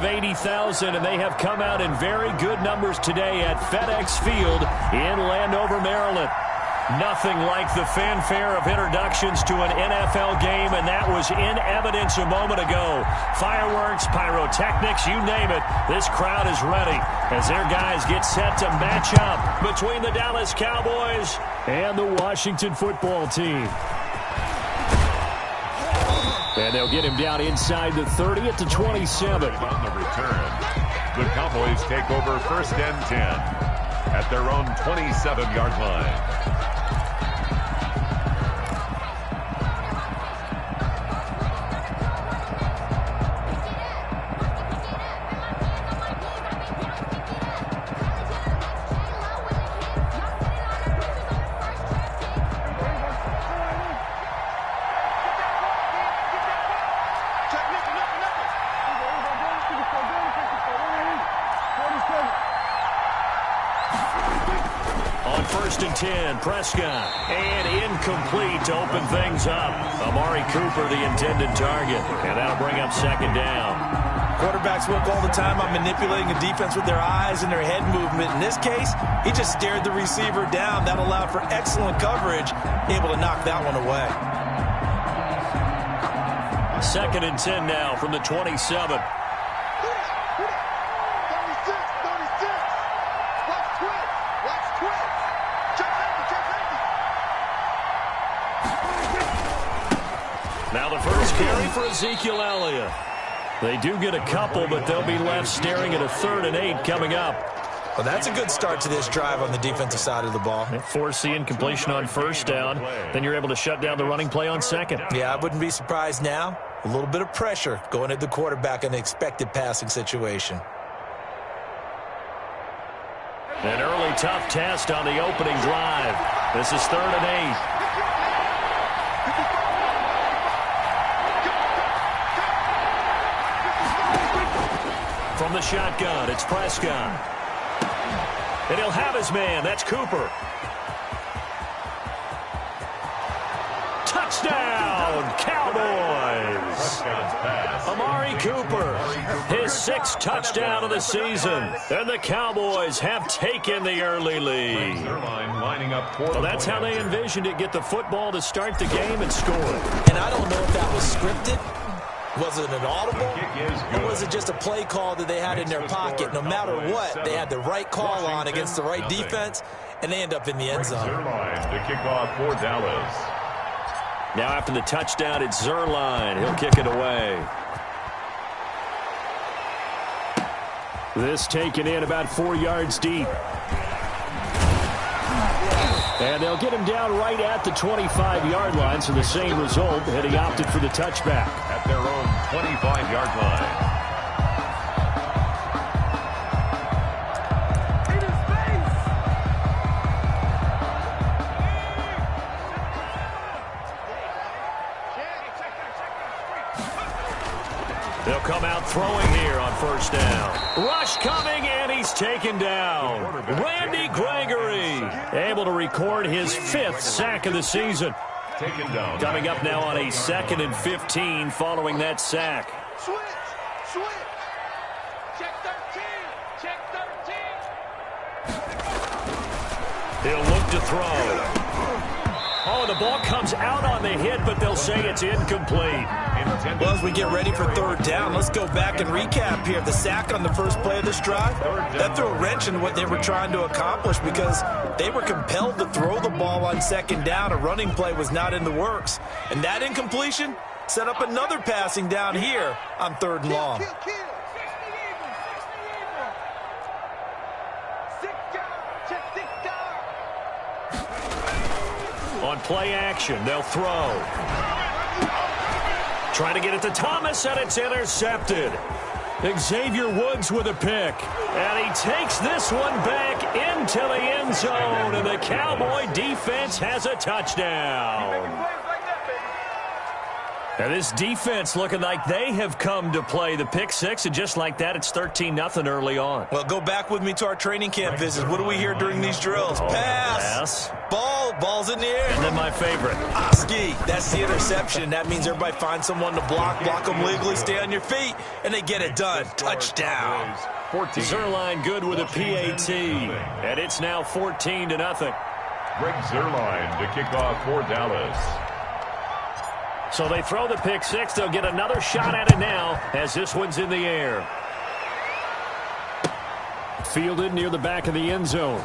80,000, and they have come out in very good numbers today at FedEx Field in Landover, Maryland. Nothing like the fanfare of introductions to an NFL game, and that was in evidence a moment ago. Fireworks, pyrotechnics, you name it. This crowd is ready as their guys get set to match up between the Dallas Cowboys and the Washington football team. And they'll get him down inside the 30 at the 27. On the return, the Cowboys take over 1st and 10 at their own 27-yard line. On 1st and 10, Prescott, and incomplete to open things up. Amari Cooper, the intended target, and that'll bring up 2nd down. Quarterbacks work all the time on manipulating a defense with their eyes and their head movement. In this case, he just stared the receiver down. That allowed for excellent coverage, able to knock that one away. 2nd and 10 now from the 27. Now the first carry for Ezekiel Elliott. They do get a couple, but they'll be left staring at a 3rd and 8 coming up. Well, that's a good start to this drive on the defensive side of the ball. Force the incompletion on 1st down. Then you're able to shut down the running play on 2nd. Yeah, I wouldn't be surprised now. A little bit of pressure going at the quarterback in the expected passing situation. An early tough test on the opening drive. This is 3rd and 8. From the shotgun, it's Prescott. And he'll have his man. That's Cooper. Touchdown, Cowboys! Amari Cooper, his 6th touchdown of the season. And the Cowboys have taken the early lead. Well, that's how they envisioned it. Get the football to start the game and score. And I don't know if that was scripted. Was it an audible, or was it just a play call that they had in their pocket? No matter what, they had the right call on against the right defense, and they end up in the end zone. The kickoff for Dallas. Now after the touchdown, it's Zuerlein. He'll kick it away. This taken in about 4 yards deep. And they'll get him down right at the 25-yard line, so the same result, and he opted for the touchback. At their own 25-yard line. They'll come out throwing here on 1st down. Rush coming, and he's taken down. Randy Gregory able to record his 5th sack of the season. Taken down. Coming up now on a 2nd and 15 following that sack. Switch. Check 13. He'll look to throw. Oh, the ball comes out on the hit, but they'll say it's incomplete. Well, as we get ready for 3rd down, let's go back and recap here. The sack on the first play of this drive, that threw a wrench in what they were trying to accomplish because they were compelled to throw the ball on 2nd down. A running play was not in the works. And that incompletion set up another passing down here on 3rd and long. On play action, they'll throw. Trying to get it to Thomas, and it's intercepted. Xavier Woods with a pick. And he takes this one back into the end zone, and the Cowboy defense has a touchdown. And this defense looking like they have come to play. The pick six, and just like that, it's 13-0 early on. Well, go back with me to our training camp visits. What do we hear during these drills? Pass. Ball's in the air. And then my favorite. Oski. That's the interception. That means everybody finds someone to block them legally, stay on your feet, and they get it done. Touchdown. Zerline good with a PAT. And it's now 14-0. Greg Zerline to kick off for Dallas. So they throw the pick six. They'll get another shot at it now as this one's in the air. Fielded near the back of the end zone.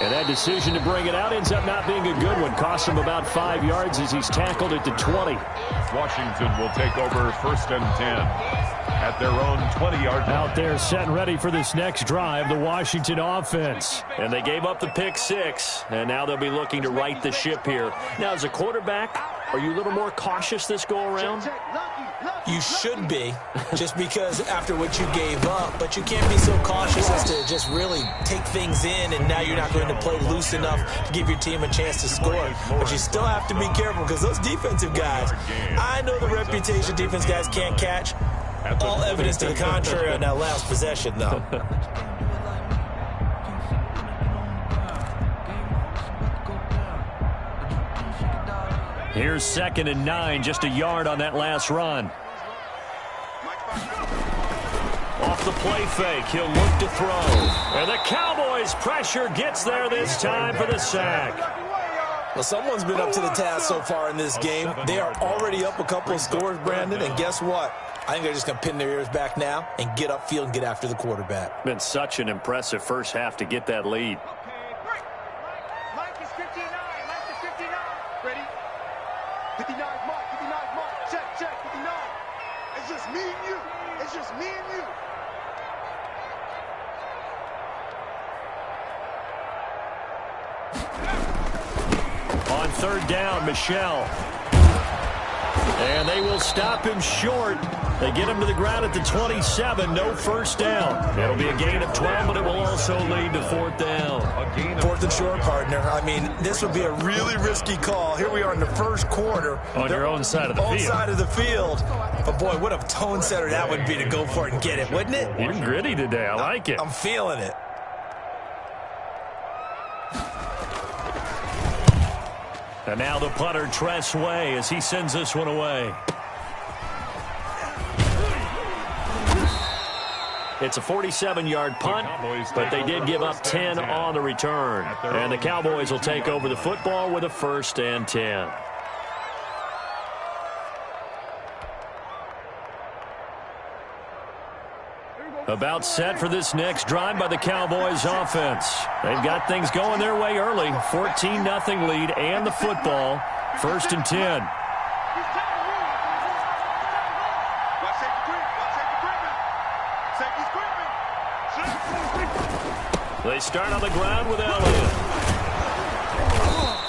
And that decision to bring it out ends up not being a good one. Costs him about 5 yards as he's tackled at the 20. Washington will take over 1st and 10 at their own 20-yard line. Out there set and ready for this next drive, the Washington offense. And they gave up the pick six, and now they'll be looking to right the ship here. Now, as a quarterback, are you a little more cautious this go-around? You should be, just because after what you gave up, but you can't be so cautious as to just really take things in, and now you're not going to play loose enough to give your team a chance to score. But you still have to be careful because those defensive guys, I know the reputation defense guys can't catch. All evidence to the contrary on that last possession, though. Here's 2nd and 9, just a yard on that last run. Off the play fake, he'll look to throw. And the Cowboys' pressure gets there this time for the sack. Well, someone's been up to the task so far in this game. They are already up a couple of scores, Brandon, and guess what? I think they're just going to pin their ears back now and get upfield and get after the quarterback. Been such an impressive first half to get that lead. Mike is 59. Mike is 59. Ready? 59, Mike. 59, Mike. Check. 59. It's just me and you. It's just me and you. On 3rd down, Michelle. And they will stop him short. They get him to the ground at the 27. No first down. It'll be a gain of 12, but it will also lead to 4th down. 4th and short, partner. I mean, this would be a really risky call. Here we are in the first quarter. On your own side of the field. Own side of the field. But, boy, what a tone setter that would be to go for it and get it, wouldn't it? You're gritty today. I like it. I'm feeling it. And now the punter, Tress Way, as he sends this one away. It's a 47-yard punt, but they did give up 10 on the return. And the Cowboys will take over the football with a 1st and 10. About set for this next drive by the Cowboys offense. They've got things going their way early. 14-0 lead and the football. 1st and 10. They start on the ground with Elliott.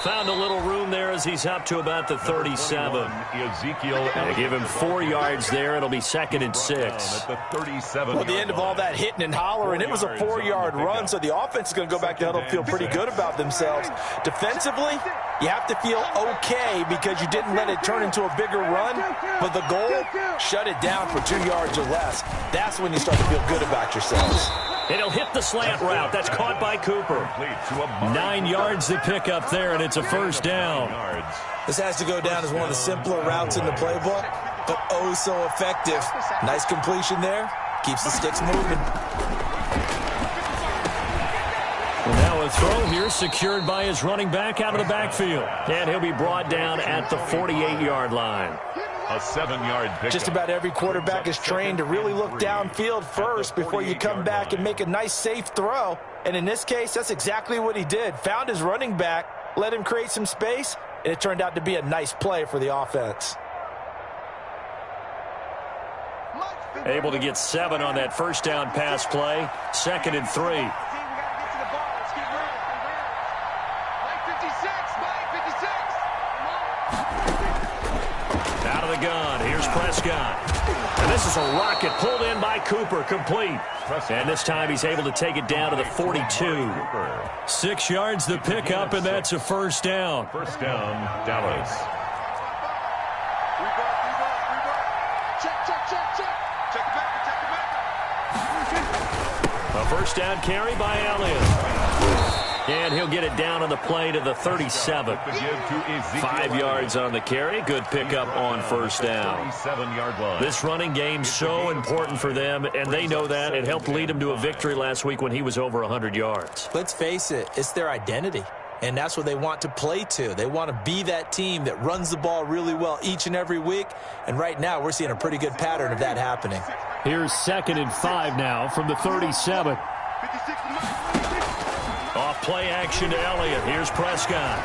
Found a little room there as he's up to about the 37. They give him 4 yards there. It'll be 2nd and 6. Well, the end of all that hitting and hollering, it was a 4-yard run, so the offense is going to go back to huddle and feel pretty good about themselves. Defensively, you have to feel okay because you didn't let it turn into a bigger run, but the goal, shut it down for 2 yards or less. That's when you start to feel good about yourselves. And he'll hit the slant route. That's caught by Cooper. 9 yards to pick up there, and it's a 1st down. This has to go down as one of the simpler routes in the playbook, but oh so effective. Nice completion there. Keeps the sticks moving. Well, now a throw here secured by his running back out of the backfield. And he'll be brought down at the 48-yard line. A 7-yard pickup. Just about every quarterback is trained to really look downfield first before you come back and make a nice, safe throw. And in this case, that's exactly what he did. Found his running back, let him create some space, and it turned out to be a nice play for the offense. Able to get 7 on that 1st down pass play. 2nd and 3. Out of the gun. Here's Prescott. And this is a rocket pulled in by Cooper, complete. And this time he's able to take it down to the 42. 6 yards the pickup, and that's a first down. First down, Dallas. Check it back. A first down carry by Elliott. And he'll get it down on the play to the 37. 5 yards on the carry. Good pickup on first down. This running game's so important for them, and they know that. It helped lead them to a victory last week when he was over 100 yards. Let's face it, it's their identity. And that's what they want to play to. They want to be that team that runs the ball really well each and every week. And right now, we're seeing a pretty good pattern of that happening. Here's 2nd and 5 now from the 37. Off play action to Elliott. Here's Prescott.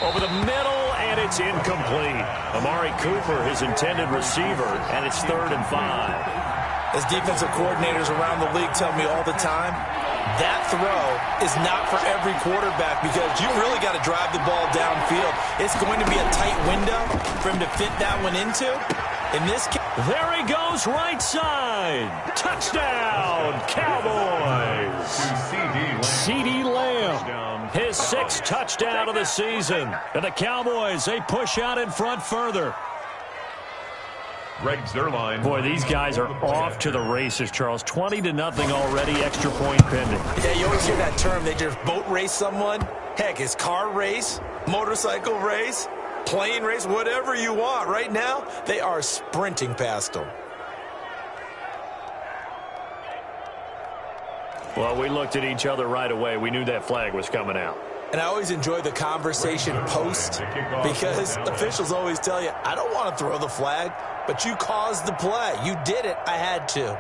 Over the middle, and it's incomplete. Amari Cooper, his intended receiver, and it's 3rd and 5. As defensive coordinators around the league tell me all the time, that throw is not for every quarterback because you really got to drive the ball downfield. It's going to be a tight window for him to fit that one into. In this case, there he goes, right side. Touchdown, Cowboys. CD Lamb, his 6th touchdown of the season. And the Cowboys, they push out in front further. Greg Zuerlein. Boy, these guys are off to the races, Charles. 20-0 already, extra point pending. Yeah, you always hear that term. They just boat race someone. Heck, it's car race, motorcycle race, plane race, whatever you want. Right now, they are sprinting past them. Well, we looked at each other right away. We knew that flag was coming out. And I always enjoy the conversation post because officials always tell you, I don't want to throw the flag, but you caused the play. You did it. I had to.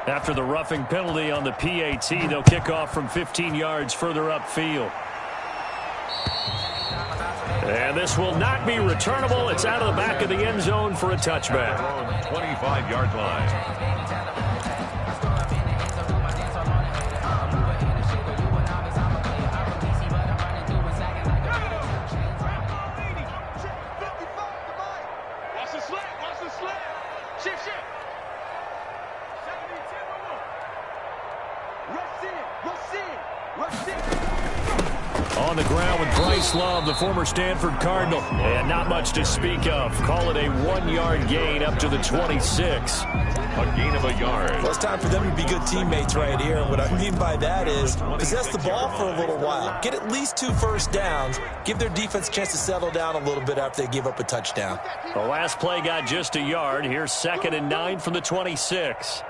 After the roughing penalty on the PAT, they'll kick off from 15 yards further upfield. And this will not be returnable. It's out of the back of the end zone for a touchback. 25-yard line. On the ground with Bryce Love, the former Stanford Cardinal. And not much to speak of. Call it a 1-yard gain up to the 26. A gain of a yard. Well, it's time for them to be good teammates right here. What I mean by that is possess the ball for a little while. Get at least 2 first downs. Give their defense a chance to settle down a little bit after they give up a touchdown. The last play got just a yard. Here's 2nd and 9 from the 26.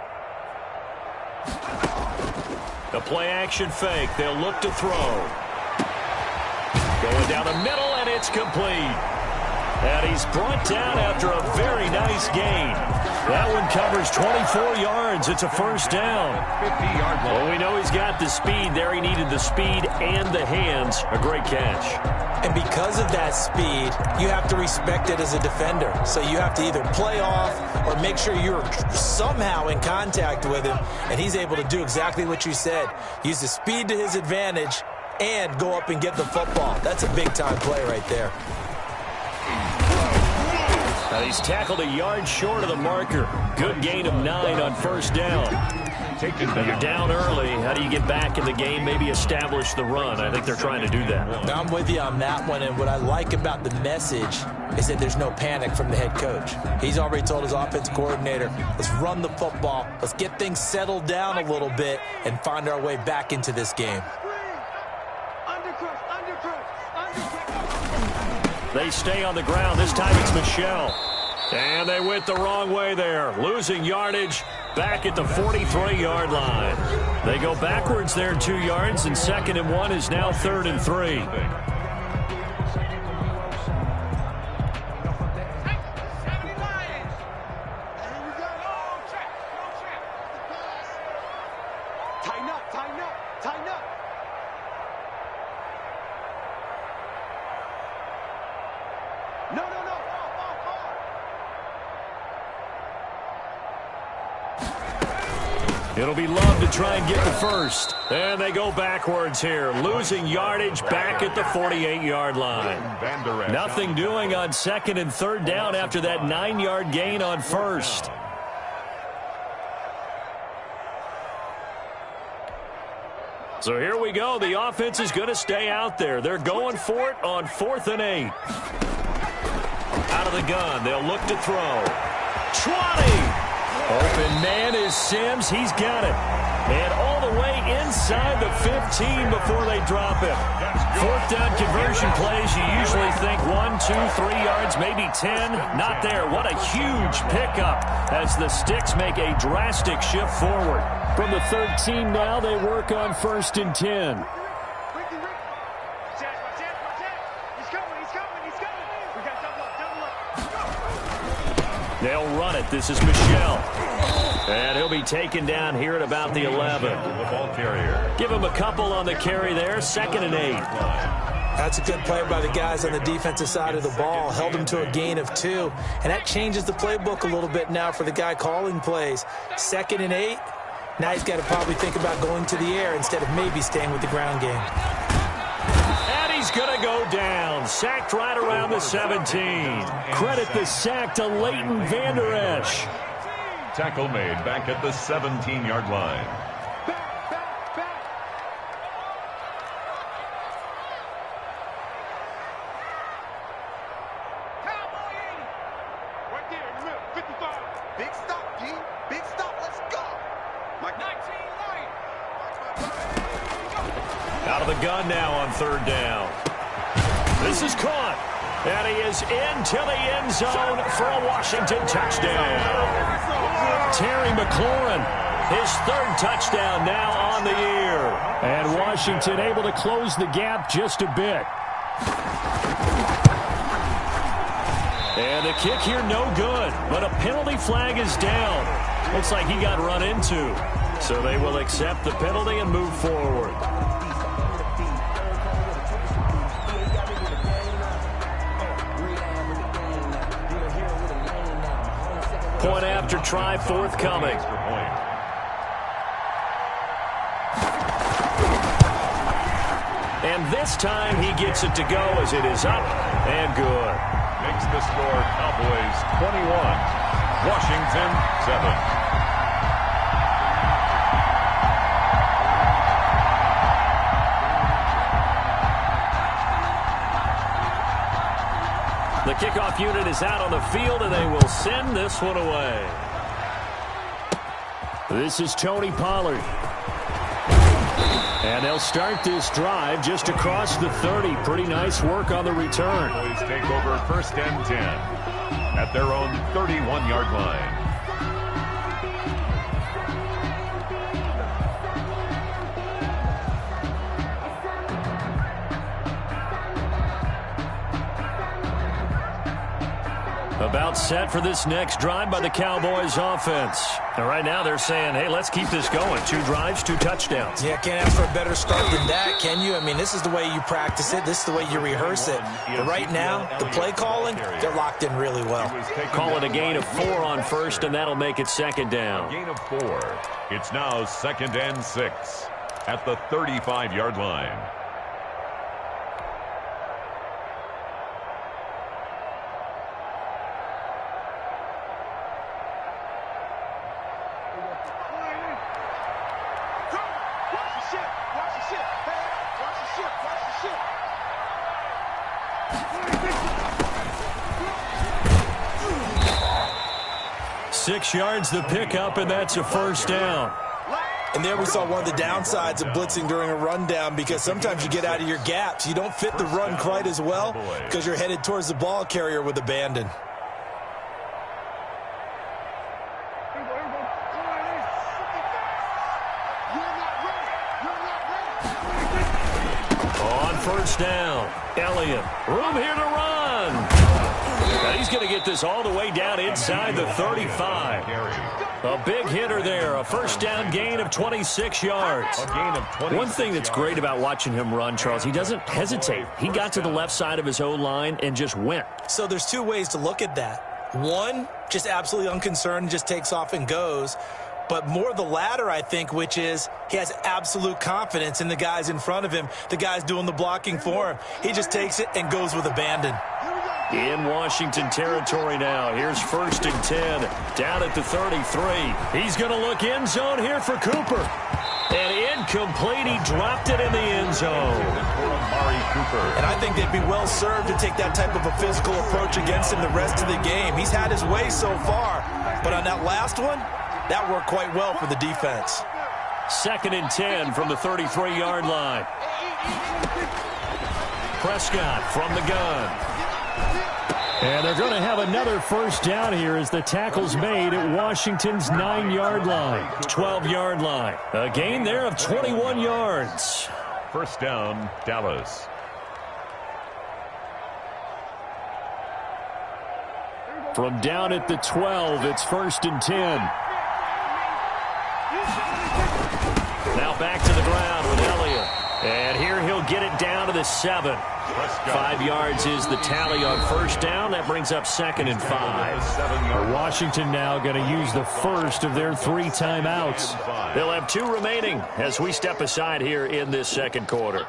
The play action fake. They'll look to throw. Going down the middle, and it's complete. And he's brought down after a very nice gain. That one covers 24 yards. It's a first down. 50-yard line. Well, we know he's got the speed there. He needed the speed and the hands. A great catch. And because of that speed, you have to respect it as a defender. So you have to either play off or make sure you're somehow in contact with him. And he's able to do exactly what you said. Use the speed to his advantage and go up and get the football. That's a big-time play right there. Now he's tackled a yard short of the marker. Good gain of 9 on first down. You're down early. How do you get back in the game, maybe establish the run? I think they're trying to do that. Now, I'm with you on that one, and what I like about the message is that there's no panic from the head coach. He's already told his offensive coordinator, let's run the football, let's get things settled down a little bit and find our way back into this game. They stay on the ground. This time it's Michelle. And they went the wrong way there. Losing yardage back at the 43-yard line. They go backwards there 2 yards, and 2nd and 1 is now 3rd and 3. Tighten up, tighten up, tighten up. No, no, no. It'll be Love to try and get the first. And they go backwards here, losing yardage back at the 48-yard line. Nothing doing on 2nd and 3rd down after that 9-yard gain on 1st. So here we go. The offense is going to stay out there. They're going for it on 4th and 8. Out of the gun. They'll look to throw. 20. Open man is Sims. He's got it. And all the way inside the 15 before they drop him. 4th down conversion plays, you usually think 1, 2, 3 yards, maybe 10. Not there. What a huge pickup as the Sticks make a drastic shift forward. From the 13 now, they work on 1st and 10. They'll run it. This is Michelle. And he'll be taken down here at about the 11. The ball carrier. Give him a couple on the carry there. 2nd and 8. That's a good play by the guys on the defensive side of the ball. Held him to a gain of 2. And that changes the playbook a little bit now for the guy calling plays. 2nd and 8. Now he's got to probably think about going to the air instead of maybe staying with the ground game. And he's going to go down. Sacked right around the 17. Credit the sack to Leighton Vander Esch. Tackle made back at the 17-yard line. Right there in the middle, 55. Big stop, G. Big stop. Let's go. Like 19 light. Out of the gun now on 3rd down. This is caught. And he is into the end zone for a Washington touchdown. Terry McLaurin, his 3rd touchdown now on the year. And Washington able to close the gap just a bit. And the kick here no good, but a penalty flag is down. Looks like he got run into. So they will accept the penalty and move forward. Point after try forthcoming. And this time he gets it to go as it is up and good. Makes the score Cowboys 21, Washington 7. The kickoff unit is out on the field, and they will send this one away. This is Tony Pollard. And they'll start this drive just across the 30. Pretty nice work on the return. Cowboys take over 1st and 10 at their own 31-yard line. About set for this next drive by the Cowboys offense. And right now they're saying, hey, let's keep this going. 2 drives, 2 touchdowns. Yeah, can't ask for a better start than that, can you? I mean, this is the way you practice it. This is the way you rehearse it. But right now, the play calling, they're locked in really well. Call it a gain of 4 on 1st, and that'll make it 2nd down. Gain of 4. It's now 2nd and 6 at the 35-yard line. Watch the ship. Hey, watch the ship. Watch the ship. 6 yards the pickup, and that's a 1st down. And there we saw one of the downsides of blitzing during a rundown, because sometimes you get out of your gaps. You don't fit the run quite as well because you're headed towards the ball carrier with abandon. On 1st down, Elliott. Room here to run. Now he's going to get this all the way down inside the 35. A big hitter there. A 1st down gain of 26 yards. One thing that's great about watching him run, Charles, he doesn't hesitate. He got to the left side of his O-line and just went. So there's 2 ways to look at that. One, just absolutely unconcerned, just takes off and goes. but more the latter, I think, which is he has absolute confidence in the guys in front of him, the guys doing the blocking for him. He just takes it and goes with abandon. In Washington territory now. Here's 1st and 10. Down at the 33. He's going to look end zone here for Cooper. And incomplete. He dropped it in the end zone. And I think they'd be well served to take that type of a physical approach against him the rest of the game. He's had his way so far. But on that last one, that worked quite well for the defense. 2nd and 10 from the 33-yard line. Prescott from the gun. And they're going to have another 1st down here as the tackle's made at Washington's 9-yard line, 12-yard line. A gain there of 21 yards. 1st down, Dallas. From down at the 12, it's 1st and 10. Now back to the ground with Elliott. And here he'll get it down to the 7. 5 yards is the tally on 1st down. That brings up 2nd and 5. Washington now going to use the first of their 3 timeouts. They'll have 2 remaining as we step aside here in this 2nd quarter.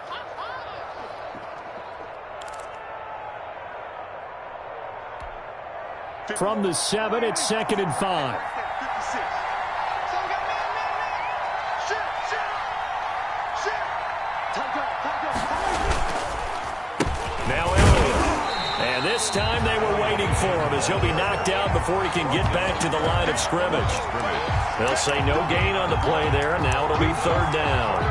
From the 7, it's 2nd and 5. Now Elliott. And this time they were waiting for him as he'll be knocked out before he can get back to the line of scrimmage. They'll say no gain on the play there. Now it'll be 3rd down.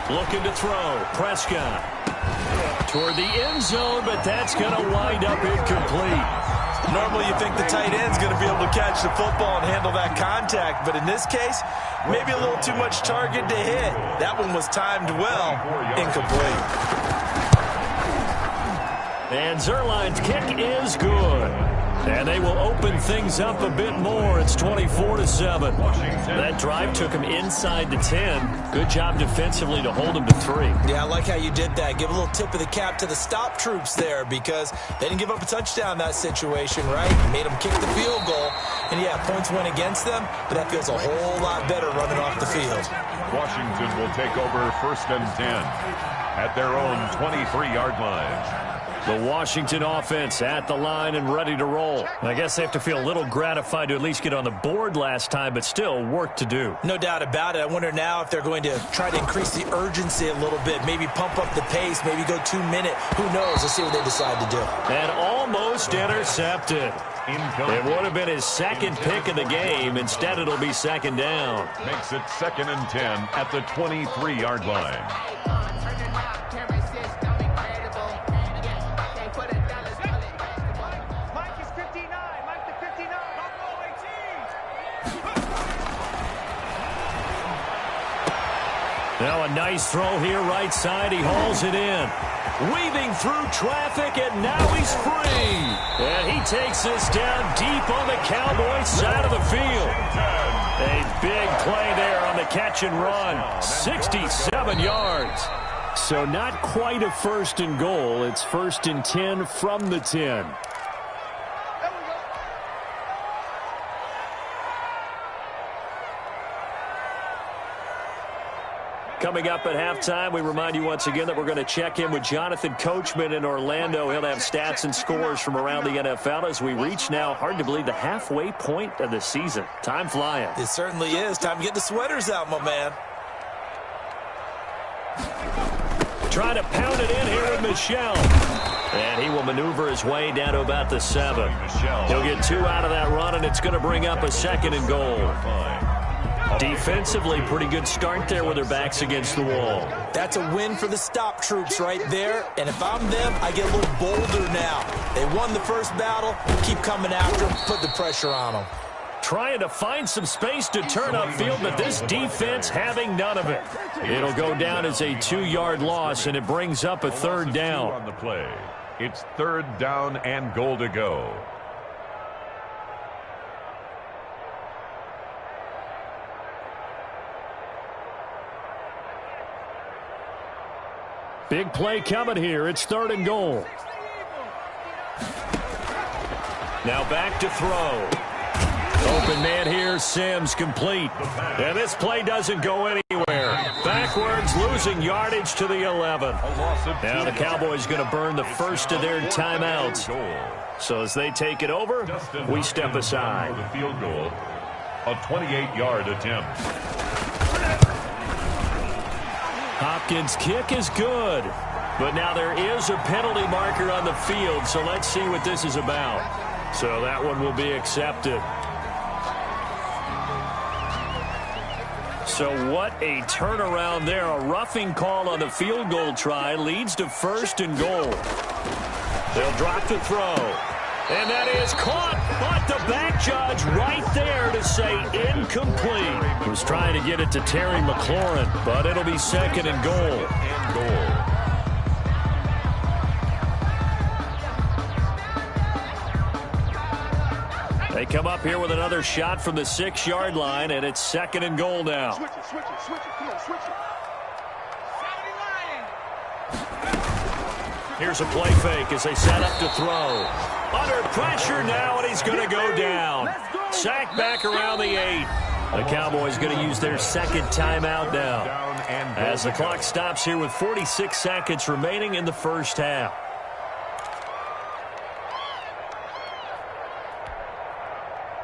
Looking to throw. Prescott toward the end zone, but that's going to wind up incomplete. Normally you think the tight end's going to be able to catch the football and handle that contact, but in this case, maybe a little too much target to hit. That one was timed well. Incomplete. And Zerline's kick is good. And they will open things up a bit more. It's 24-7. That drive took him inside the 10. Good job defensively to hold him to 3. Yeah, I like how you did that. Give a little tip of the cap to the stop troops there because they didn't give up a touchdown in that situation, right? Made them kick the field goal. And, yeah, points went against them, but that feels a whole lot better running off the field. Washington will take over 1st and 10 at their own 23-yard line. The Washington offense at the line and ready to roll. I guess they have to feel a little gratified to at least get on the board last time, but still work to do. No doubt about it. I wonder now if they're going to try to increase the urgency a little bit, maybe pump up the pace, maybe go 2-minute. Who knows? Let's see what they decide to do. And almost intercepted. It would have been his 2nd pick of the game. Instead, it'll be 2nd down. Makes it 2nd and 10 at the 23-yard line. Now a nice throw here, right side. He hauls it in. Weaving through traffic, and now he's free. And he takes this down deep on the Cowboys side of the field. A big play there on the catch and run. 67 yards. So not quite a 1st and goal. It's 1st and 10 from the 10. Coming up at halftime, we remind you once again that we're going to check in with Jonathan Coachman in Orlando. He'll have stats and scores from around the NFL as we reach now, hard to believe, the halfway point of the season. Time flying. It certainly is. Time to get the sweaters out, my man. Trying to pound it in here with Michel. And he will maneuver his way down to about the 7. He'll get 2 out of that run, and it's going to bring up a 2nd and goal. Defensively, pretty good start there with their backs against the wall. That's a win for the stop troops right there. And if I'm them, I get a little bolder now. They won the first battle. Keep coming after them. Put the pressure on them. Trying to find some space to turn upfield, but this defense having none of it. It'll go down as a 2-yard loss, and it brings up a third down. On the play, it's third down and goal to go. Big play coming here. It's third and goal. Now back to throw. Open man here, Sims complete. And this play doesn't go anywhere. Backwards, losing yardage to the 11. Now the Cowboys going to burn the first of their timeouts. So as they take it over, we step aside. The field goal, a 28-yard attempt. Hopkins' kick is good. But now there is a penalty marker on the field, so let's see what this is about. So that one will be accepted. So what a turnaround there. A roughing call on the field goal try leads to first and goal. They'll drop to throw. And that is caught, but the back judge right there to say incomplete. Was trying to get it to Terry McLaurin, but it'll be second and goal. They come up here with another shot from the 6-yard line, and it's second and goal now. Switch it, switch it, switch it. Come on, switch it. Here's a play fake as they set up to throw. Under pressure now, and he's going to go down. Sacked back around the 8. The Cowboys going to use their second timeout now, as the clock stops here with 46 seconds remaining in the first half.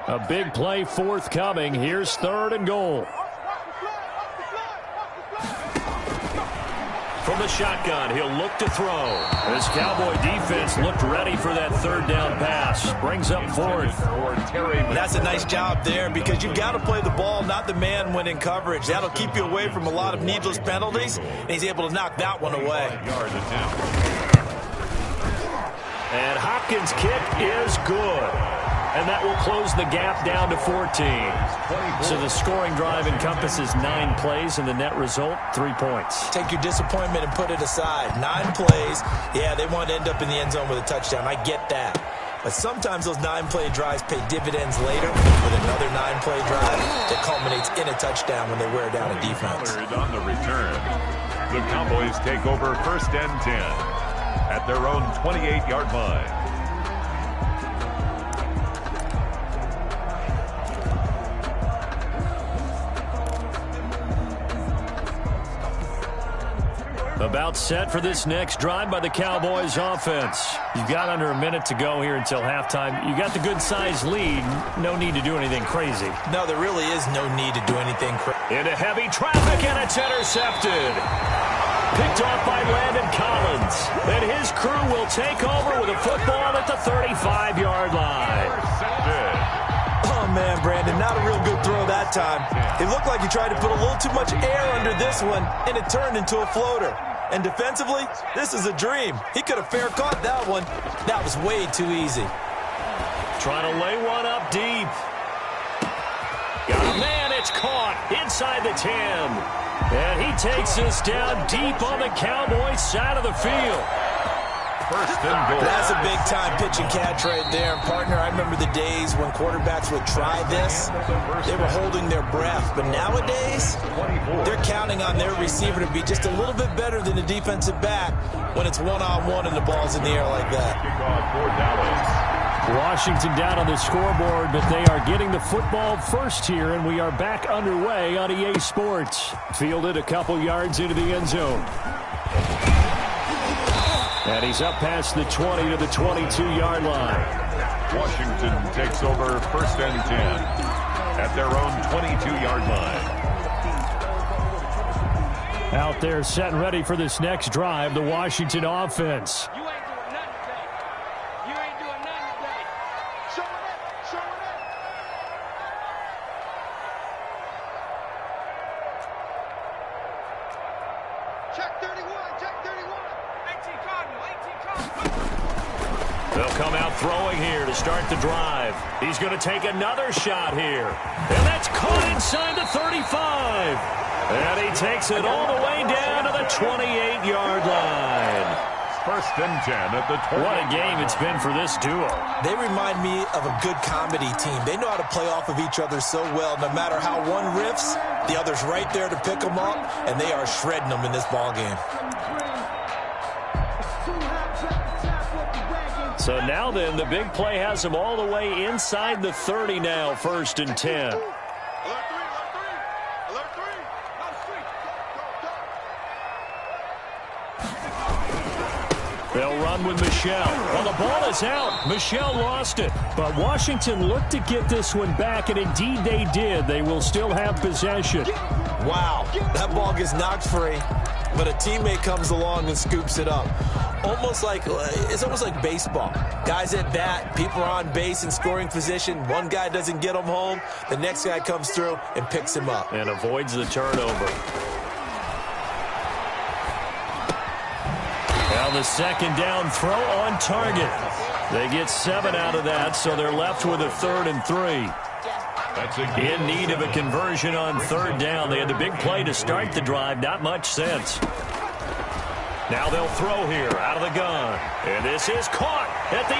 A big play forthcoming. Here's third and goal. From the shotgun, he'll look to throw. This Cowboy defense looked ready for that third down pass. Brings up fourth. That's a nice job there because you've got to play the ball, not the man when in coverage. That'll keep you away from a lot of needless penalties, and he's able to knock that one away. And Hopkins' kick is good. And that will close the gap down to 14. So the scoring drive encompasses 9 plays, and the net result, 3 points. Take your disappointment and put it aside. 9 plays. Yeah, they want to end up in the end zone with a touchdown. I get that. But sometimes those 9-play drives pay dividends later with another 9-play drive that culminates in a touchdown when they wear down a defense. On the return, the Cowboys take over first and 10 at their own 28-yard line. About set for this next drive by the Cowboys offense. You've got under a minute to go here until halftime. You got the good-sized lead. No need to do anything crazy. No, there really is no need to do anything crazy. Into heavy traffic, and it's intercepted. Picked off by Landon Collins. And his crew will take over with a football at the 35-yard line. Oh, man, Brandon, not a real good throw that time. It looked like he tried to put a little too much air under this one, and it turned into a floater. And defensively, this is a dream. He could have fair caught that one. That was way too easy. Trying to lay one up deep. Got a man, it's caught inside the 10. And he takes this down deep on the Cowboys side of the field. First and goal. That's a big-time pitch and catch right there. And, partner, I remember the days when quarterbacks would try this. They were holding their breath. But nowadays, they're counting on their receiver to be just a little bit better than the defensive back when it's one-on-one and the ball's in the air like that. Washington down on the scoreboard, but they are getting the football first here, and we are back underway on EA Sports. Fielded a couple yards into the end zone. And he's up past the 20 to the 22-yard line. Washington takes over first and 10 at their own 22-yard line. Out there set and ready for this next drive, the Washington offense. You ain't doing nothing today. You ain't doing nothing today. Show it up. Show it up. Check 31, check 31. 18 Cardinal, 18 Cardinal. They'll come out throwing here to start the drive. He's going to take another shot here. And that's caught inside the 35. And he takes it all the way down to the 28-yard line. First and 10 at the 20. What a game it's been for this duo. They remind me of a good comedy team. They know how to play off of each other so well. No matter how one riffs, the other's right there to pick them up, and they are shredding them in this ball game. So now then, the big play has them all the way inside the 30 now, first and 10. They'll run with Michel. Well, the ball is out. Michel lost it. But Washington looked to get this one back, and indeed they did. They will still have possession. Wow, that ball gets knocked free, but a teammate comes along and scoops it up. It's almost like baseball. Guys at bat, people are on base in scoring position. One guy doesn't get him home. The next guy comes through and picks him up. And avoids the turnover. Now the second down throw on target. They get 7 out of that, so they're left with a 3rd and 3. In need of a conversion on 3rd down. They had the big play to start the drive. Not much sense. Now they'll throw here out of the gun. And this is caught at the 8.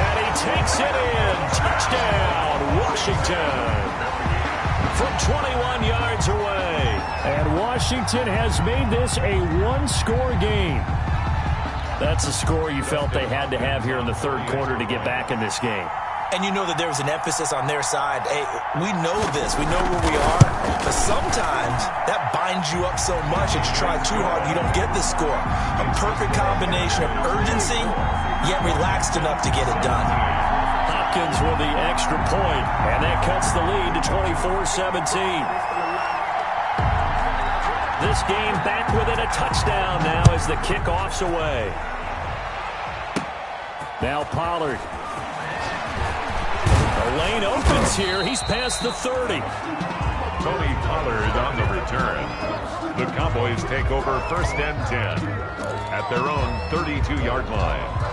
And he takes it in. Touchdown, Washington. From 21 yards away. And Washington has made this a one-score game. That's a score you felt they had to have here in the 3rd quarter to get back in this game. And you know that there was an emphasis on their side. Hey, we know this. We know where we are. But sometimes that binds you up so much that you try too hard, you don't get the score. A perfect combination of urgency, yet relaxed enough to get it done. Hopkins with the extra point, and that cuts the lead to 24-17. This game back within a touchdown now as the kickoff's away. Now Pollard. The lane opens here. He's past the 30. Tony Pollard on the return. The Cowboys take over first and 10 at their own 32-yard line.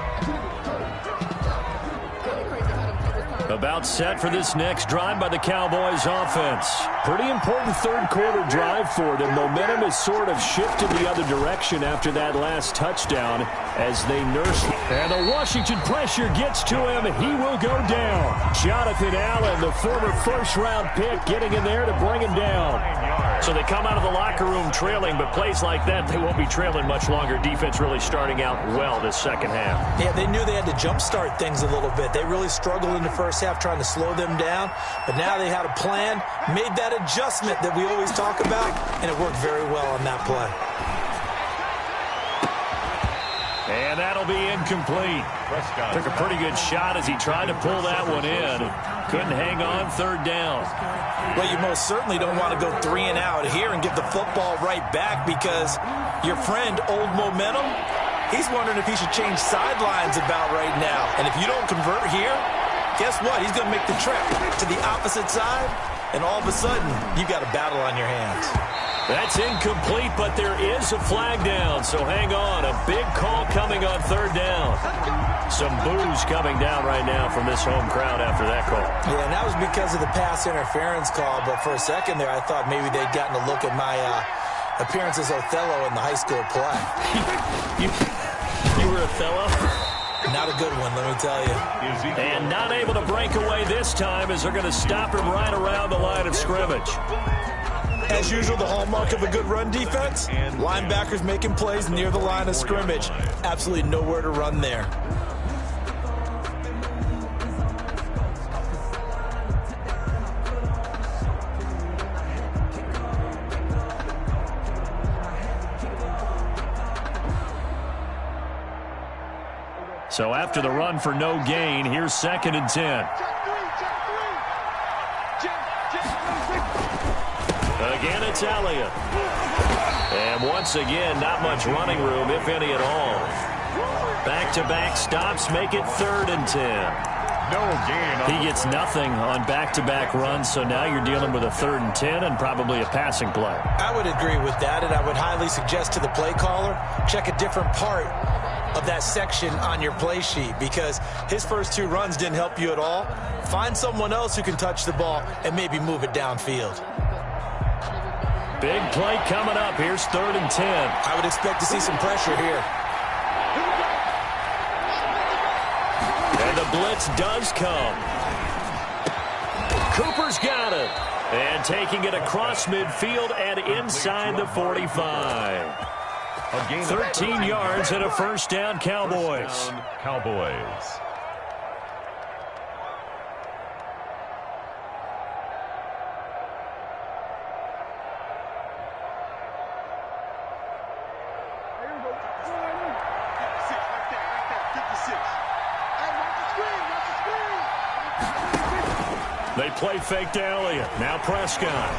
About set for this next drive by the Cowboys offense. Pretty important 3rd quarter drive for them. Momentum has sort of shifted the other direction after that last touchdown as they nurse. And the Washington pressure gets to him. He will go down. Jonathan Allen, the former first-round pick, getting in there to bring him down. So they come out of the locker room trailing, but plays like that, they won't be trailing much longer. Defense really starting out well this second half. Yeah, they knew they had to jumpstart things a little bit. They really struggled in the first half trying to slow them down, but now they had a plan, made that adjustment that we always talk about, and it worked very well on that play. And that'll be incomplete. Took a pretty good shot as he tried to pull that one in. Couldn't hang on 3rd down. Well, you most certainly don't want to go 3 and out here and give the football right back because your friend, Old Momentum, he's wondering if he should change sidelines about right now. And if you don't convert here, guess what? He's going to make the trip to the opposite side, and all of a sudden, you got a battle on your hands. That's incomplete, but there is a flag down, so hang on. A big call coming on 3rd down. Some boos coming down right now from this home crowd after that call. Yeah, and that was because of the pass interference call, but for a second there, I thought maybe they'd gotten a look at my appearance as Othello in the high school play. You were Othello? Not a good one, let me tell you. And not able to break away this time as they're going to stop him right around the line of scrimmage. As usual, the hallmark of a good run defense, linebackers making plays near the line of scrimmage. Absolutely nowhere to run there. So after the run for no gain, here's 2nd and 10. Again, it's Elliott. And once again, not much running room, if any at all. Back-to-back stops make it 3rd and 10. No gain. He gets nothing on back-to-back runs, so now you're dealing with a 3rd and 10 and probably a passing play. I would agree with that, and I would highly suggest to the play caller, check a different part of that section on your play sheet, because his first 2 runs didn't help you at all. Find someone else who can touch the ball and maybe move it downfield. Big play coming up. Here's 3rd and 10. I would expect to see some pressure here. And the blitz does come. Cooper's got it. And taking it across midfield and inside the 45. 13 yards and a first down, Cowboys. First down, Cowboys. They play fake to Elliott. Now Prescott.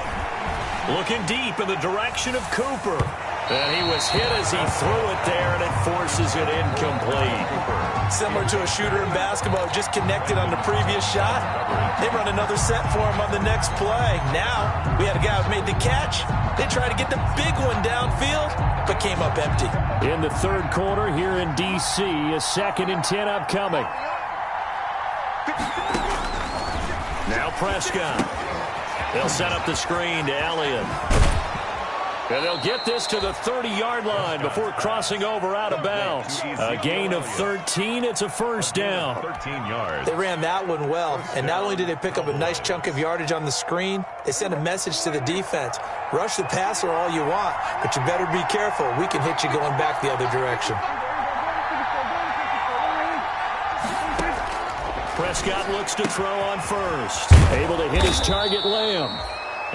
Looking deep in the direction of Cooper. And he was hit as he threw it there, and it forces it incomplete. Similar to a shooter in basketball, just connected on the previous shot. They run another set for him on the next play. Now, we had a guy who made the catch. They tried to get the big one downfield, but came up empty. In the 3rd quarter here in D.C., a 2nd and 10 upcoming. Now Prescott. They'll set up the screen to Elliott. And they'll get this to the 30-yard line before crossing over out of bounds. A gain of 13. It's a first down. 13 yards. They ran that one well, and not only did they pick up a nice chunk of yardage on the screen, they sent a message to the defense. Rush the passer all you want, but you better be careful. We can hit you going back the other direction. Prescott looks to throw on first. Able to hit his target, Lamb.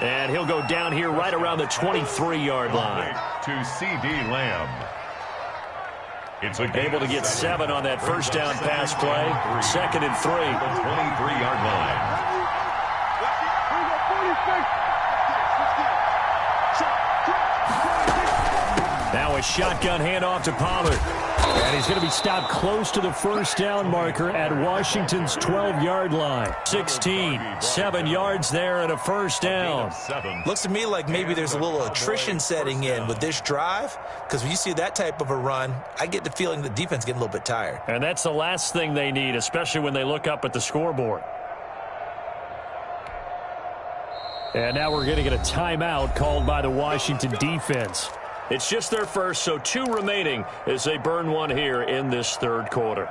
And he'll go down here right around the 23-yard line. To C.D. Lamb. It's able to get 7 on that first down pass play. 2nd and 3. The 23-yard line. Now a shotgun handoff to Pollard. And he's going to be stopped close to the first down marker at Washington's 12-yard line. 16, 7 yards there and a first down. Looks to me like maybe there's a little attrition setting in with this drive, because when you see that type of a run, I get the feeling the defense getting a little bit tired. And that's the last thing they need, especially when they look up at the scoreboard. And now we're going to get a timeout called by the Washington defense. It's just their first, so 2 remaining as they burn one here in this 3rd quarter.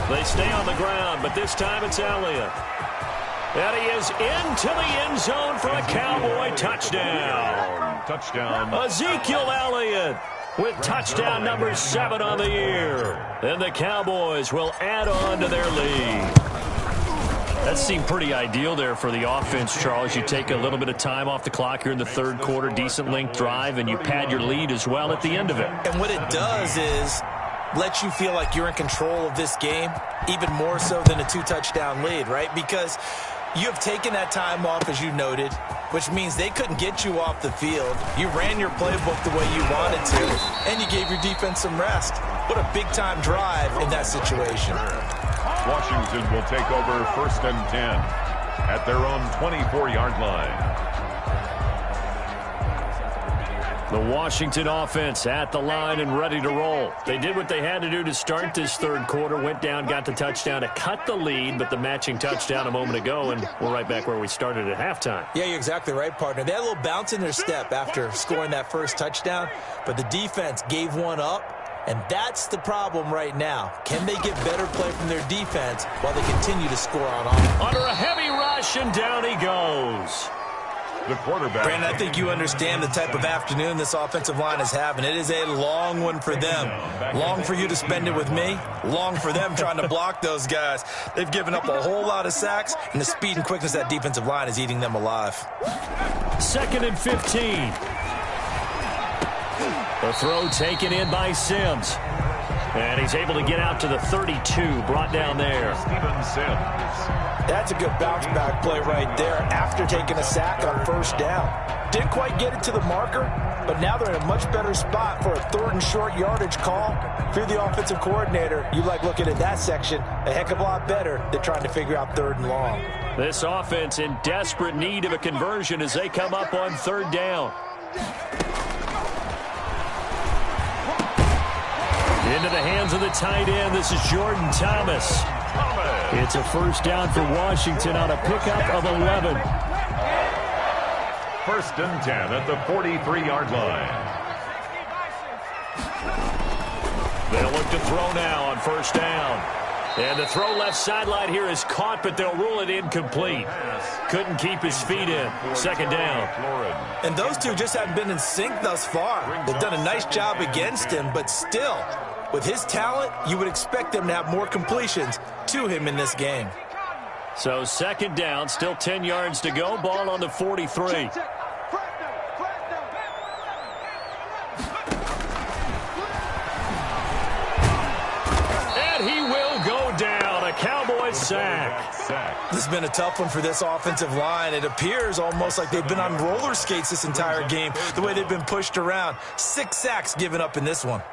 They stay on the ground, but this time it's Elliott. And he is into the end zone for a Cowboy touchdown. Touchdown. Ezekiel Elliott with touchdown number 7 on the year. And the Cowboys will add on to their lead. That seemed pretty ideal there for the offense, Charles. You take a little bit of time off the clock here in the 3rd quarter, decent length drive, and you pad your lead as well at the end of it. And what it does is let you feel like you're in control of this game, even more so than a 2-touchdown lead, right? Because you have taken that time off, as you noted, which means they couldn't get you off the field. You ran your playbook the way you wanted to, and you gave your defense some rest. What a big-time drive in that situation. Washington will take over 1st and 10 at their own 24-yard line. The Washington offense at the line and ready to roll. They did what they had to do to start this 3rd quarter, went down, got the touchdown to cut the lead, but the matching touchdown a moment ago, and we're right back where we started at halftime. Yeah, you're exactly right, partner. They had a little bounce in their step after scoring that first touchdown, but the defense gave one up, and that's the problem right now. Can they get better play from their defense while they continue to score on offense? Under a heavy rush, and down he goes. The quarterback. Brandon, I think you understand the type of afternoon this offensive line is having. It is a long one for them. Long for you to spend it with me. Long for them trying to block those guys. They've given up a whole lot of sacks, and the speed and quickness of that defensive line is eating them alive. 2nd and 15. The throw taken in by Sims. And he's able to get out to the 32, brought down there. Steven Sims. That's a good bounce-back play right there after taking a sack on first down. Didn't quite get it to the marker, but now they're in a much better spot for a 3rd and short yardage call. If you're the offensive coordinator, you like looking at that section a heck of a lot better than trying to figure out 3rd and long. This offense in desperate need of a conversion as they come up on 3rd down. Into the hands of the tight end. This is Jordan Thomas. It's a 1st down for Washington on a pickup of 11. 1st and 10 at the 43-yard line. They'll look to throw now on 1st down. And the throw left sideline here is caught, but they'll rule it incomplete. Couldn't keep his feet in. 2nd down. And those two just haven't been in sync thus far. They've done a nice job against him, but still, with his talent, you would expect them to have more completions to him in this game. So 2nd down, still 10 yards to go. Ball on the 43. And he will go down. A Cowboys sack. This has been a tough one for this offensive line. It appears almost like they've been on roller skates this entire game, the way they've been pushed around. 6 sacks given up in this one.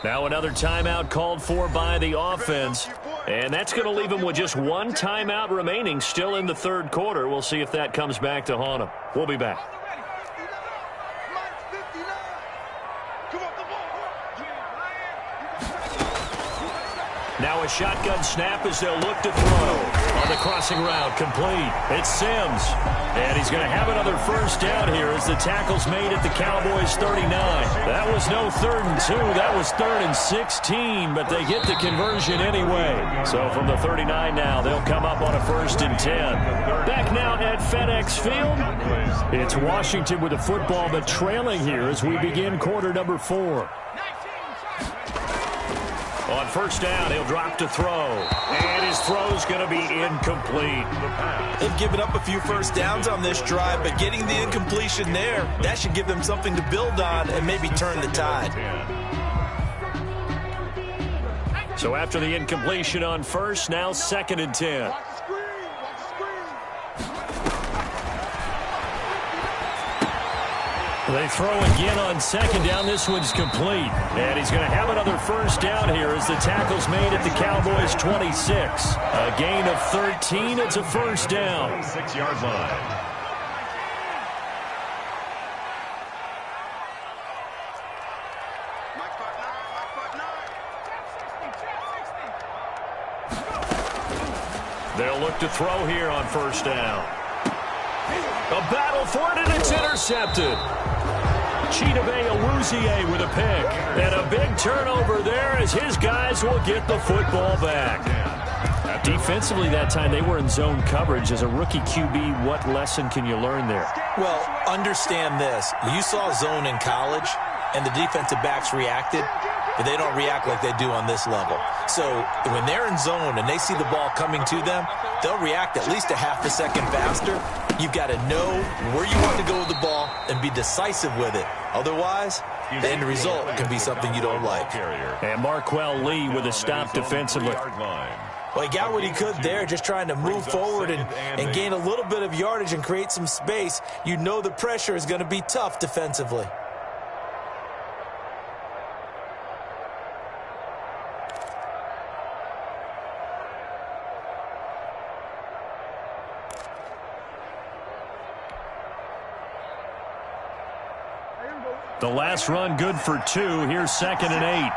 Now another timeout called for by the offense. And that's going to leave them with just 1 timeout remaining still in the 3rd quarter. We'll see if that comes back to haunt them. We'll be back. Now a shotgun snap as they'll look to throw. On the crossing route, complete. It's Sims. And he's going to have another 1st down here as the tackle's made at the Cowboys 39. That was no 3rd and 2. That was 3rd and 16, but they get the conversion anyway. So from the 39 now, they'll come up on a 1st and 10. Back now at FedEx Field. It's Washington with the football, but trailing here as we begin quarter number 4. On 1st down, he'll drop to throw. And his throw's going to be incomplete. They've given up a few 1st downs on this drive, but getting the incompletion there, that should give them something to build on and maybe turn the tide. So after the incompletion on 1st, now 2nd and 10. They throw again on 2nd down. This one's complete. And he's going to have another 1st down here as the tackle's made at the Cowboys 26. A gain of 13. It's a 1st down. 6-yard line. They'll look to throw here on 1st down. A battle for it, and it's intercepted. Chidobe Awuzie with a pick. And a big turnover there as his guys will get the football back. Defensively that time, they were in zone coverage. As a rookie QB, what lesson can you learn there? Well, understand this. You saw zone in college, and the defensive backs reacted, but they don't react like they do on this level. So when they're in zone and they see the ball coming to them, they'll react at least a half a second faster. You've got to know where you want to go with the ball and be decisive with it. Otherwise, the end result can be something you don't like. And Marquell Lee with a stop defensively. Well, he got what he could there, just trying to move forward and gain a little bit of yardage and create some space. You know the pressure is going to be tough defensively. The last run good for 2. Here's 2nd and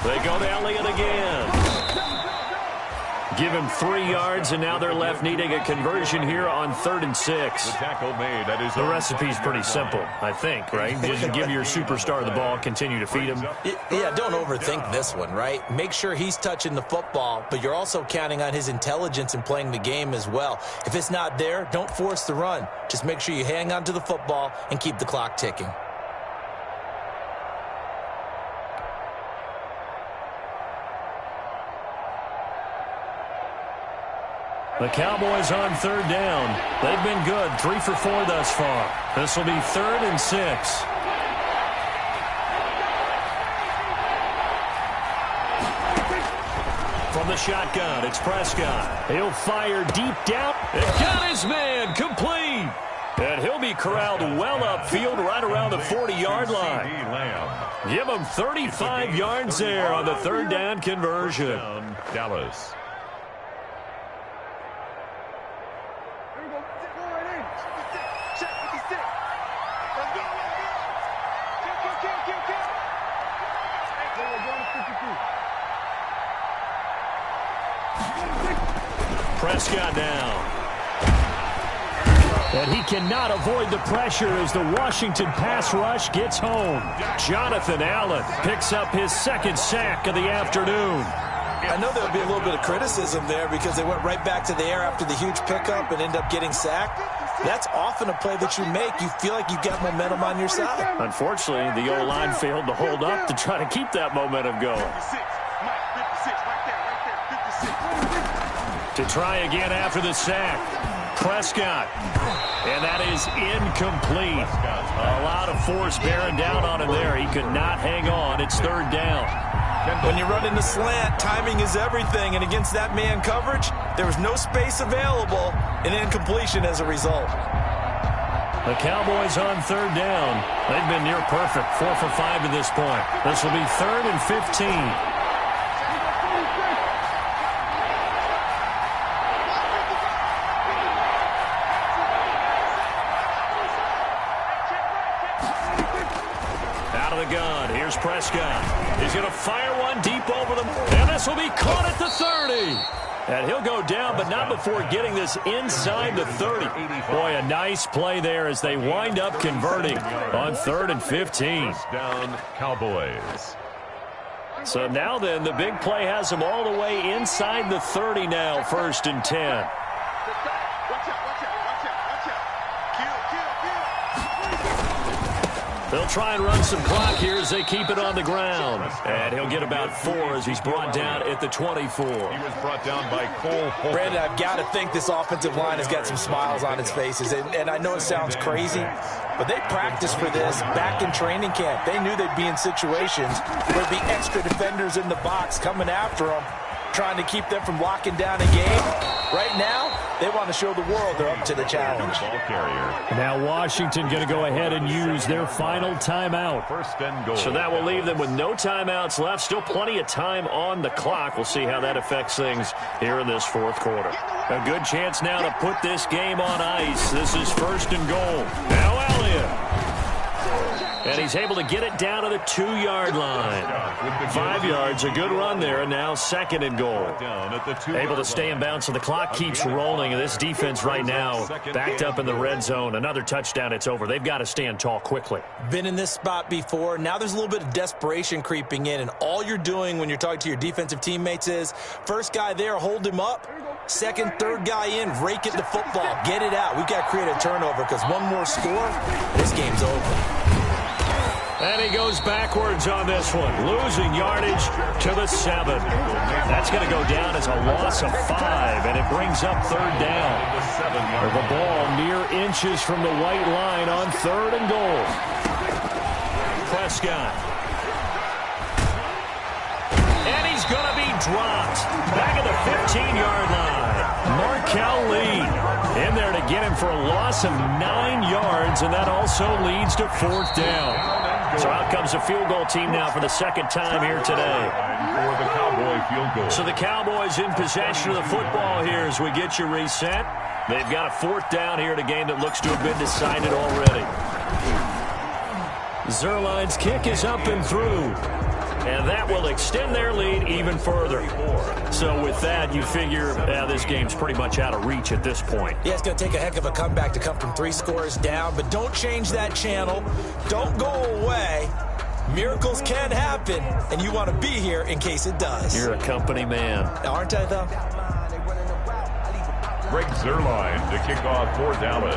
8. They go to Elliott again. Give him 3 yards, and now they're left needing a conversion here on 3rd and 6. The tackle made. That is the recipe's pretty simple, I think, right? Just give your superstar the ball, continue to feed him. Yeah, don't overthink this one, right? Make sure he's touching the football, but you're also counting on his intelligence in playing the game as well. If it's not there, don't force the run. Just make sure you hang on to the football and keep the clock ticking. The Cowboys on 3rd down. They've been good, 3 for 4 thus far. This will be 3rd and 6. From the shotgun, it's Prescott. He'll fire deep down. And got his man complete. And he'll be corralled well upfield right around the 40-yard line. Give him 35 yards there on the third down conversion. Dallas. Prescott now. And he cannot avoid the pressure as the Washington pass rush gets home. Jonathan Allen picks up his second sack of the afternoon. I know there'll be a little bit of criticism there because they went right back to the air after the huge pickup and end up getting sacked. That's often a play that you make. You feel like you've got momentum on your side. Unfortunately, the O-line failed to hold up to try to keep that momentum going. To try again after the sack. Prescott. And that is incomplete. A lot of force bearing down on him there. He could not hang on. It's third down. When you run in the slant, timing is everything. And against that man coverage, there was no space available. An incompletion as a result. The Cowboys on third down. They've been near perfect. 4 for 5 to this point. This will be 3rd and 15. Here's Prescott. He's going to fire one deep over them. And this will be caught at the 30. And he'll go down, but not before getting this inside the 30. Boy, a nice play there as they wind up converting on 3rd and 15. First down, Cowboys. So now then, the big play has them all the way inside the 30 now, 1st and 10. They'll try and run some clock here as they keep it on the ground. And he'll get about 4 as he's brought down at the 24. He was brought down by Cole Holcomb. Brandon, I've got to think this offensive line has got some smiles on its faces. And I know it sounds crazy, but they practiced for this back in training camp. They knew they'd be in situations where there'd be extra defenders in the box coming after them, trying to keep them from locking down a game. Right now, they want to show the world they're up to the challenge. Ball carrier. Now Washington going to go ahead and use their final timeout. First and goal. So that will leave them with no timeouts left. Still plenty of time on the clock. We'll see how that affects things here in this 4th quarter. A good chance now to put this game on ice. This is 1st and goal. Now Elliott. And he's able to get it down to the 2-yard line. 5 yards, a good run there, and now 2nd and goal. Able to stay in bounds, so the clock keeps rolling. And this defense right now backed up in the red zone. Another touchdown, it's over. They've got to stand tall quickly. Been in this spot before. Now there's a little bit of desperation creeping in, and all you're doing when you're talking to your defensive teammates is, first guy there, hold him up. Second, third guy in, rake at the football. Get it out. We've got to create a turnover because one more score, this game's over. And he goes backwards on this one, losing yardage to the 7. That's going to go down as a loss of 5, and it brings up 3rd down. The ball mere inches from the white line on 3rd and goal. Prescott. And he's going to be dropped back at the 15-yard line. Markel Lee in there to get him for a loss of 9 yards, and that also leads to 4th down. So out comes a field goal team now for the 2nd time here today. For the Cowboy field goal. So the Cowboys in possession of the football here as we get you reset. They've got a 4th down here in a game that looks to have been decided already. Zuerlein's kick is up and through. And that will extend their lead even further. So with that, you figure this game's pretty much out of reach at this point. Yeah, it's going to take a heck of a comeback to come from 3 scores down. But don't change that channel. Don't go away. Miracles can happen, and you want to be here in case it does. You're a company man. Aren't I, though? Greg Zuerlein to kick off for Dallas.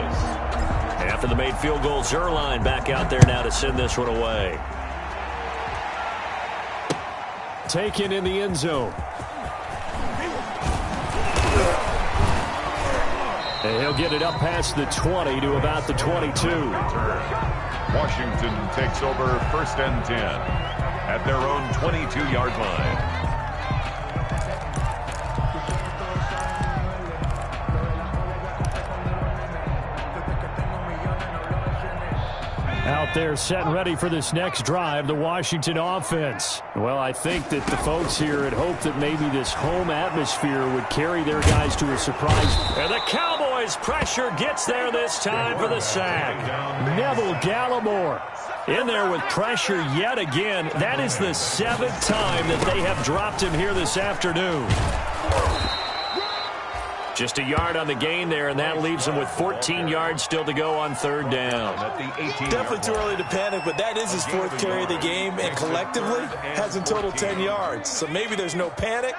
After the made field goal, Zuerlein back out there now to send this one away. Taken in the end zone. And he'll get it up past the 20 to about the 22. Washington takes over 1st and 10 at their own 22-yard line. Out there set and ready for this next drive, the Washington offense. Well, I think that the folks here had hoped that maybe this home atmosphere would carry their guys to a surprise. And the Cowboys pressure gets there this time for the sack. Neville Gallimore in there with pressure yet again. That is the 7th time that they have dropped him here this afternoon. Just a yard on the gain there, and that leaves him with 14 yards still to go on 3rd down. Definitely too early to panic, but that is his 4th carry of the game, and collectively has in total 10 yards. So maybe there's no panic,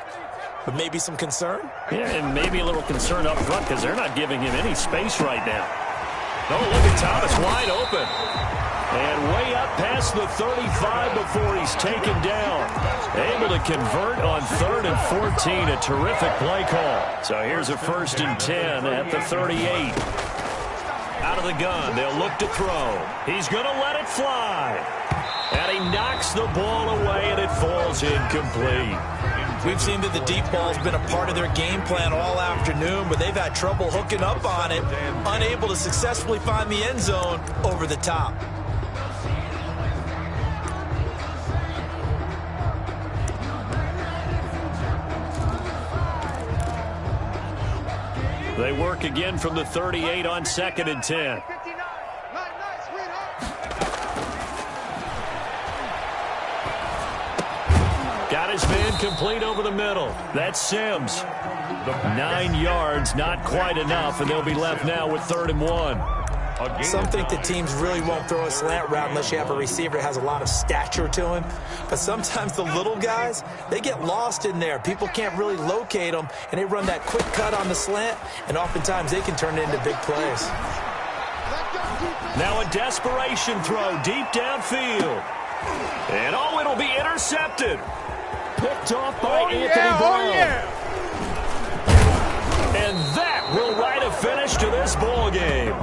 but maybe some concern. Yeah, and maybe a little concern up front because they're not giving him any space right now. Oh, look at Thomas wide open. And way up past the 35 before he's taken down. Able to convert on 3rd and 14. A terrific play call. So here's a 1st and 10 at the 38. Out of the gun. They'll look to throw. He's going to let it fly. And he knocks the ball away, and it falls incomplete. We've seen that the deep ball has been a part of their game plan all afternoon, but they've had trouble hooking up on it, unable to successfully find the end zone over the top. They work again from the 38 on 2nd and 10. Got his man complete over the middle. That's Sims. 9 yards, not quite enough, and they'll be left now with 3rd and 1. Some think that teams really won't throw a slant route unless you have a receiver that has a lot of stature to him. But sometimes the little guys, they get lost in there. People can't really locate them, and they run that quick cut on the slant, and oftentimes they can turn it into big plays. Now a desperation throw deep downfield. And oh, it'll be intercepted. Picked off by Anthony Brown. And that will write a finish to this ball game.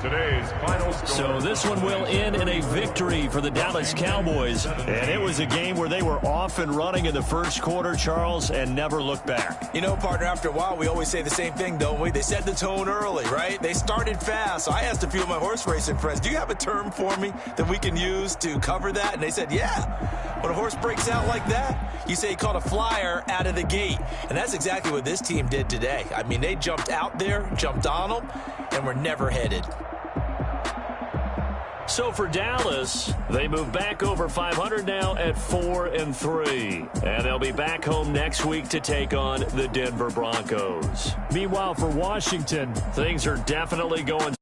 Today's final score. So this one will end in a victory for the Dallas Cowboys. And it was a game where they were off and running in the first quarter, Charles, and never looked back. You know, partner, after a while, we always say the same thing, don't we? They set the tone early, right? They started fast. So I asked a few of my horse racing friends, do you have a term for me that we can use to cover that? And they said, yeah. When a horse breaks out like that, you say he caught a flyer out of the gate. And that's exactly what this team did today. I mean, they jumped out there, jumped on them, and were never headed. So for Dallas, they move back over 500 now at 4-3. And they'll be back home next week to take on the Denver Broncos. Meanwhile, for Washington, things are definitely going